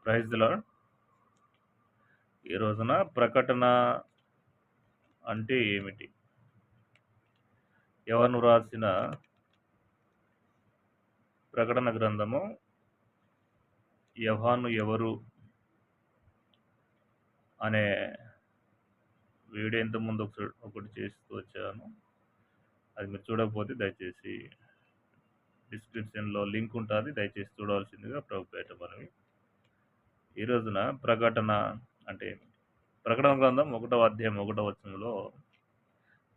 Praise the lord. ఈ రోజున ప్రకటన అంటే ఏమిటి? ఎవరు రాసిన ప్రకటన గ్రంథము? యోహాను ఎవరు అనే వీడియో ఇంతకుముందు ఒకటి చేస్తూ వచ్చాను. అది మీరు చూడకపోతే దయచేసి డిస్క్రిప్షన్లో లింక్ ఉంటుంది, దయచేసి చూడవలసిందిగా ప్రభుపేట మనవి. ఈ రోజున ప్రకటన అంటే ఏమిటి? ప్రకటన గ్రంథం 1వ అధ్యాయం 1వ వచనంలో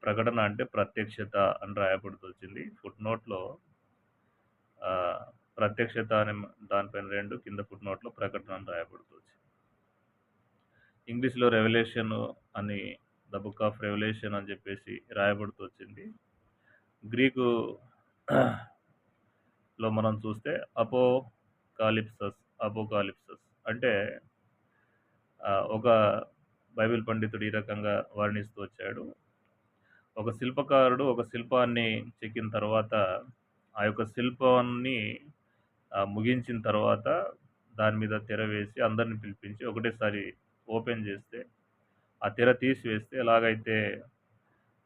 ప్రకటన అంటే ప్రత్యక్షత అని రాయబడుతూ వచ్చింది. ఫుట్ నోట్లో ప్రత్యక్షత అనే దానిపైన 2, కింద ఫుట్ నోట్లో ప్రకటన అని రాయబడుతూ వచ్చింది. ఇంగ్లీష్లో రెవల్యూషన్ అని, ద బుక్ ఆఫ్ రెవల్యూషన్ అని చెప్పేసి రాయబడుతూ వచ్చింది. గ్రీకు లో మనం చూస్తే అపోకాలిప్సస్ అంటే ఒక బైబిల్ పండితుడు ఈ రకంగా వర్ణిస్తూ వచ్చాడు. ఒక శిల్పకారుడు ఒక శిల్పాన్ని చెక్కిన తర్వాత ఆ యొక్క శిల్పాన్ని ముగించిన తర్వాత దాని మీద తెర వేసి అందరిని పిలిపించి ఒకటేసారి ఓపెన్ చేస్తే, ఆ తెర తీసివేస్తే ఎలాగైతే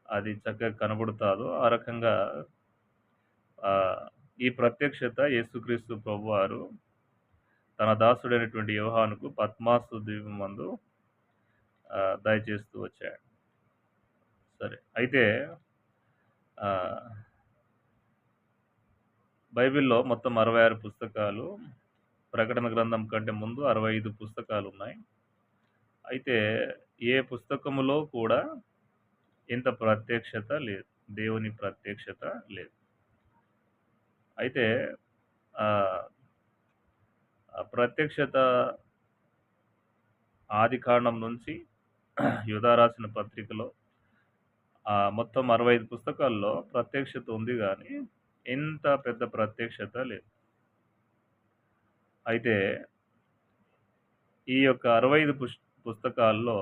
అది చక్కగా కనబడుతుందో ఆ రకంగా ఈ ప్రత్యక్షత యేసుక్రీస్తు ప్రభువారు తన దాసుడైనటువంటి యోహానుకు పద్మాసు ద్వీపం మందు దయచేస్తూ వచ్చాడు. సరే, అయితే బైబిల్లో మొత్తం 66 పుస్తకాలు, ప్రకటన గ్రంథం కంటే ముందు 65 పుస్తకాలు ఉన్నాయి. అయితే ఏ పుస్తకములో కూడా ఇంత ప్రత్యక్షత లేదు, దేవుని ప్రత్యక్షత లేదు. అయితే ప్రత్యక్షత ఆది కాండం నుంచి యూదా రాసిన పత్రికలో మొత్తం 65 పుస్తకాల్లో ప్రత్యక్షత ఉంది, కానీ ఇంత పెద్ద ప్రత్యక్షత లేదు. అయితే ఈ యొక్క 65 పుస్తకాల్లో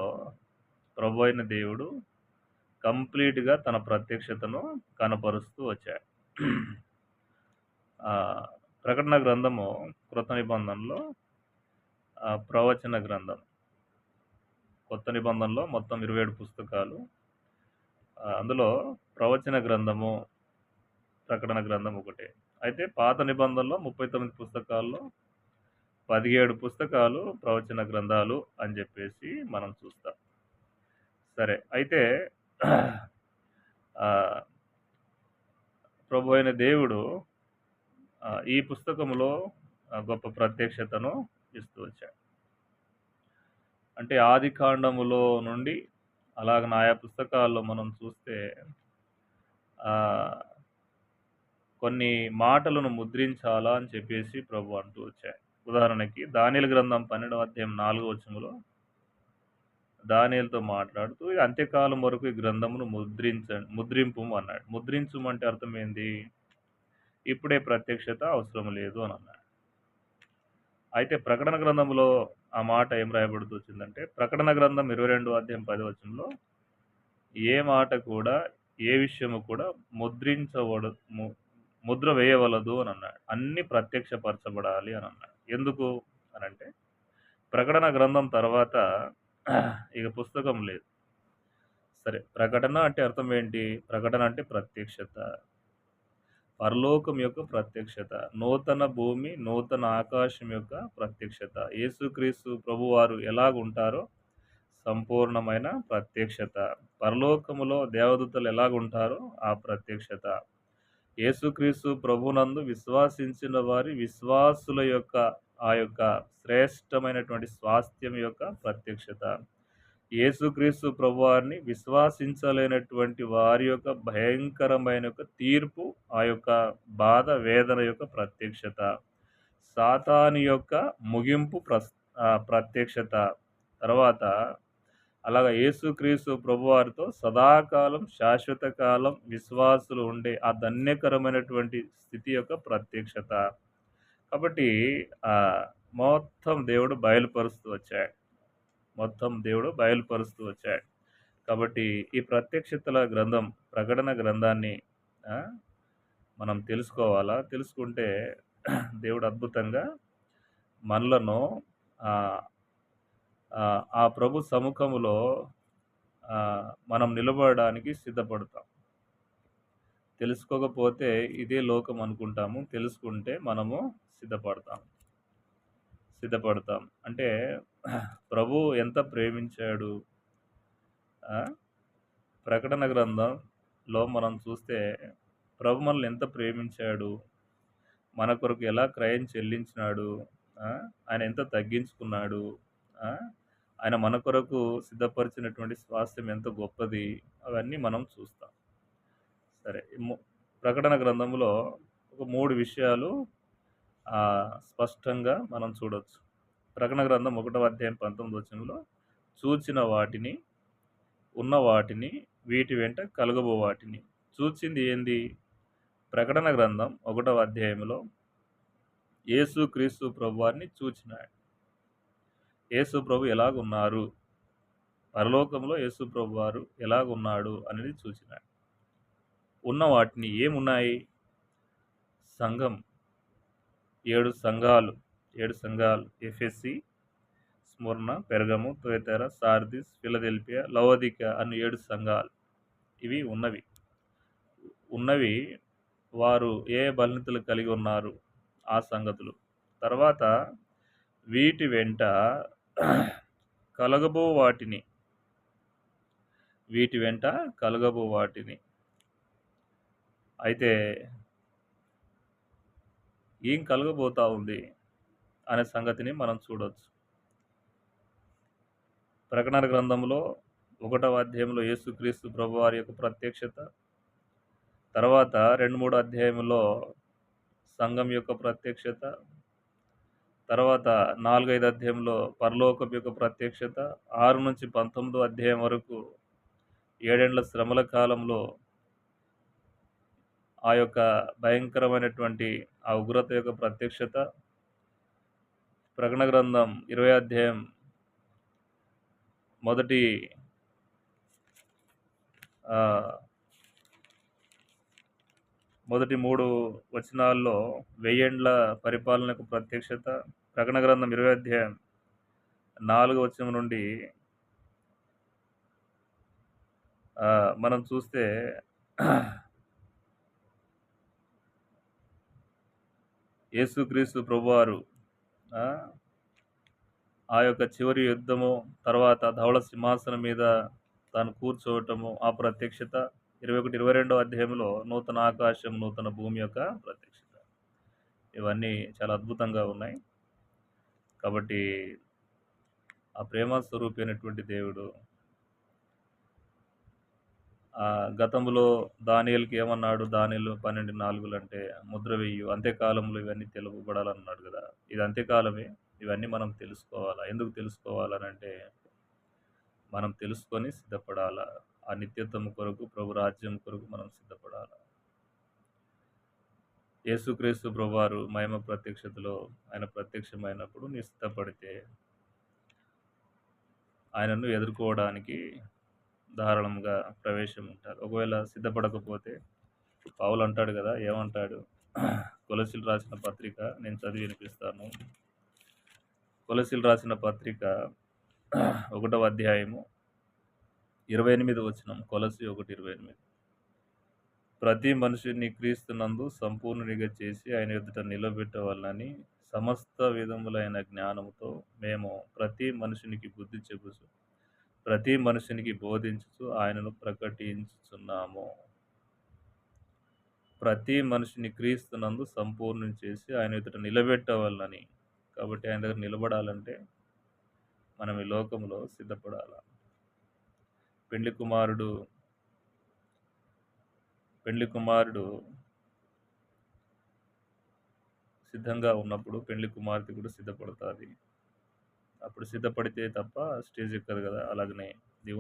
ప్రభు అయిన దేవుడు కంప్లీట్గా తన ప్రత్యక్షతను కనపరుస్తూ వచ్చాడు. ప్రకటన గ్రంథము కృత నిబంధనలో ప్రవచన గ్రంథం. కొత్త నిబంధనలో మొత్తం 27 పుస్తకాలు, అందులో ప్రవచన గ్రంథము ప్రకటన గ్రంథం ఒకటే. అయితే పాత నిబంధనలో 39 పుస్తకాల్లో 17 పుస్తకాలు ప్రవచన గ్రంథాలు అని చెప్పేసి మనం చూస్తాం. సరే, అయితే ప్రభు అయిన దేవుడు ఈ పుస్తకంలో గొప్ప ప్రత్యక్షతను ఇస్తూ వచ్చాడు. అంటే ఆది కాండములో నుండి అలాగ ఆయా పుస్తకాల్లో మనం చూస్తే కొన్ని మాటలను ముద్రించాలా అని చెప్పేసి ప్రభు అంటూ వచ్చాడు. ఉదాహరణకి దానియేలు గ్రంథం 12వ అధ్యాయం 4వ వచనంలో దానియేలుతో మాట్లాడుతూ అంత్యకాలం వరకు ఈ గ్రంథమును ముద్రింపు అన్నాడు. ముద్రించమంటే అర్థం ఏంది? ఇప్పుడే ప్రత్యక్షత అవసరం లేదు అని అన్నాడు. అయితే ప్రకటన గ్రంథంలో ఆ మాట ఏం రాయబడుతూ వచ్చిందంటే, ప్రకటన గ్రంథం 22వ అధ్యాయం 10వ వచనంలో ఏ మాట కూడా, ఏ విషయము కూడా ముద్ర వేయవలదు అని అన్నాడు. అన్ని ప్రత్యక్షపరచబడాలి అని అన్నాడు. ఎందుకు అనంటే, ప్రకటన గ్రంథం తర్వాత ఇక పుస్తకం లేదు. సరే, ప్రకటన అంటే అర్థం ఏంటి? ప్రకటన అంటే ప్రత్యక్షత, పరలోకం యొక్క ప్రత్యక్షత, నూతన భూమి నూతన ఆకాశం యొక్క ప్రత్యక్షత, యేసుక్రీస్తు ప్రభువారు ఎలాగుంటారో సంపూర్ణమైన ప్రత్యక్షత, పరలోకములో దేవదూతలు ఎలాగుంటారో ఆ ప్రత్యక్షత, యేసుక్రీస్తు ప్రభునందు విశ్వాసించిన వారి విశ్వాసుల యొక్క ఆ యొక్క శ్రేష్టమైనటువంటి స్వాస్థ్యం యొక్క ప్రత్యక్షత, యేసుక్రీస్తు ప్రభువారిని విశ్వాసించలేనటువంటి వారి యొక్క భయంకరమైన యొక్క తీర్పు, ఆ యొక్క బాధ వేదన యొక్క ప్రత్యక్షత, సాతాను యొక్క ముగింపు ప్రత్యక్షత, తర్వాత అలాగా యేసుక్రీస్తు ప్రభువారితో సదాకాలం శాశ్వత కాలం విశ్వాసులు ఉండే ఆ ధన్యకరమైనటువంటి స్థితి యొక్క ప్రత్యక్షత. కాబట్టి మొత్తం దేవుడు బయలుపరుస్తూ వచ్చాడు. కాబట్టి ఈ ప్రత్యక్షతల గ్రంథం, ప్రకటన గ్రంథాన్ని మనం తెలుసుకోవాలా. తెలుసుకుంటే దేవుడు అద్భుతంగా మనలను ఆహ్, ఆ ప్రభు సముఖములో మనం నిలబడడానికి సిద్ధపడతాం. తెలుసుకోకపోతే ఇదే లోకం అనుకుంటాము. తెలుసుకుంటే మనము సిద్ధపడతాం. సిద్ధపడతాం. అంటే ప్రభు ఎంత ప్రేమించాడు. ఆ! ప్రకటన గ్రంథంలో మనం చూస్తే ప్రభు మనల్ని ఎంత ప్రేమించాడు. మన కొరకు ఎలా క్రయం చెల్లించినాడు. ఆ! ఆయన ఎంత తగ్గించుకున్నాడు. ఆ! ఆయన మన కొరకు సిద్ధపరిచినటువంటి స్వాస్థ్యం ఎంత గొప్పది. అవన్నీ మనం చూస్తాం. సరే. ప్రకటన గ్రంథంలో ఒక 3 విషయాలు స్పష్టంగా మనం చూడొచ్చు. ప్రకటన గ్రంథం 1వ అధ్యాయం 19 వచనంలో చూచిన వాటిని, ఉన్న వాటిని, వీటి వెంట కలుగబో వాటిని. చూచింది ఏంది? ప్రకటన గ్రంథం 1వ అధ్యాయంలో యేసుక్రీస్తు ప్రభువారిని చూచినాడు. యేసు ప్రభు ఎలాగున్నారు? పరలోకంలో యేసు ప్రభువారు ఎలాగున్నాడు అనేది చూచినాడు. ఉన్న వాటిని ఏమున్నాయి? సంఘం 7 సంఘాలు. 7 సంఘాలు Ephesus, Smyrna, Pergamum, Thyatira, Sardis, Philadelphia, Laodicea అను 7 సంఘాలు. ఇవి ఉన్నవి. ఉన్నవి వారు ఏ బలహీనతలు కలిగి ఉన్నారు ఆ సంగతులు. తర్వాత వీటి వెంట కలగబో వాటిని. వీటి వెంట కలగబో వాటిని. అయితే ఏం కలగబోతా ఉంది అనే సంగతిని మనం చూడొచ్చు. ప్రకటన గ్రంథంలో 1వ అధ్యాయంలో యేసుక్రీస్తు ప్రభువారి యొక్క ప్రత్యక్షత. తర్వాత 2, 3 అధ్యాయములో సంఘం యొక్క ప్రత్యక్షత. తర్వాత 4, 5 అధ్యాయంలో పరలోకపు యొక్క ప్రత్యక్షత. 6-19 అధ్యాయం వరకు 7 ఏండ్ల శ్రమల కాలంలో ఆ యొక్క భయంకరమైనటువంటి ఆ ఉగ్రత యొక్క ప్రత్యక్షత. ప్రకటన గ్రంథం 20 అధ్యాయం మొదటి మొదటి 3 వచనాల్లో 1000 ఏండ్ల పరిపాలనకు ప్రత్యక్షత. ప్రకటన గ్రంథం 20 అధ్యాయం 4 వచనం నుండి మనం చూస్తే యేసుక్రీస్తు ప్రభువారు ఆ యొక్క చివరి యుద్ధము, తర్వాత ధవళ సింహాసనం మీద తాను కూర్చోవటము, ఆ ప్రత్యక్షత. 21, 22 అధ్యాయంలో నూతన ఆకాశం, నూతన భూమి యొక్క ప్రత్యక్షత. ఇవన్నీ చాలా అద్భుతంగా ఉన్నాయి. కాబట్టి ఆ ప్రేమ స్వరూపి అయినటువంటి దేవుడు గతంలో దానియేలుకి ఏమన్నాడు? దానియేలు 12:4 అంటే ముద్ర వెయ్యు, అంత్యకాలంలో ఇవన్నీ తెలుపబడాలన్నాడు కదా! ఇది అంత్యకాలమే. ఇవన్నీ మనం తెలుసుకోవాలా. ఎందుకు తెలుసుకోవాలనంటే మనం తెలుసుకొని సిద్ధపడాలా. ఆ నిత్యత్వం కొరకు, ప్రభు రాజ్యం కొరకు మనం సిద్ధపడాలా. యేసుక్రీస్తు ప్రభువారు మహిమ ప్రత్యక్షతలో ఆయన ప్రత్యక్షమైనప్పుడు నీ సిద్ధపడితే ఆయనను ఎదుర్కోవడానికి ధారాళంగా ప్రవేశం ఉంటారు. ఒకవేళ సిద్ధపడకపోతే పౌలు అంటాడు కదా, ఏమంటాడు? కొలసీలు రాసిన పత్రిక నేను చదివి వినిపిస్తాను. కొలసీలు రాసిన పత్రిక 1వ అధ్యాయము 28 వచనం. కొలసీ 1:28. ప్రతి మనుషుని క్రీస్తునందు సంపూర్ణునిగా చేసి ఆయన ఎదుట నిలబెట్టవాలని సమస్త విధములైన జ్ఞానముతో మేము ప్రతి మనుషునికి బుద్ధి చెప్పుచు, ప్రతి మనుషునికి బోధించుచు ఆయనను ప్రకటించుచున్నాము. ప్రతి మనిషిని క్రీస్తునందు సంపూర్ణుని చేసి ఆయన ఎదుట నిలబెట్టవాలని. కాబట్టి ఆయన దగ్గర నిలబడాలంటే మనం ఈ లోకంలో సిద్ధపడాలి. పెండ్లి కుమారుడు సిద్ధంగా ఉన్నప్పుడు పెండ్లి కుమార్తె కూడా సిద్ధపడుతుంది. అప్పుడు సిద్ధపడితే తప్ప స్టేజ్ ఎక్కదు కదా. అలాగనే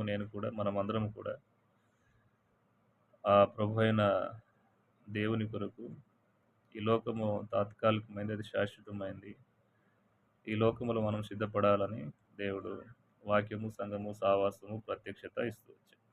నేను కూడా, మనం అందరం కూడా ఆ ప్రభు అయిన దేవుని కొరకు, ఈ లోకము తాత్కాలికమైనది, అది శాశ్వతమైంది. ఈ లోకములో మనం సిద్ధపడాలని దేవుడు వాక్యము, సంఘము, సావాసము, ప్రత్యక్షత ఇస్తూ వచ్చాడు.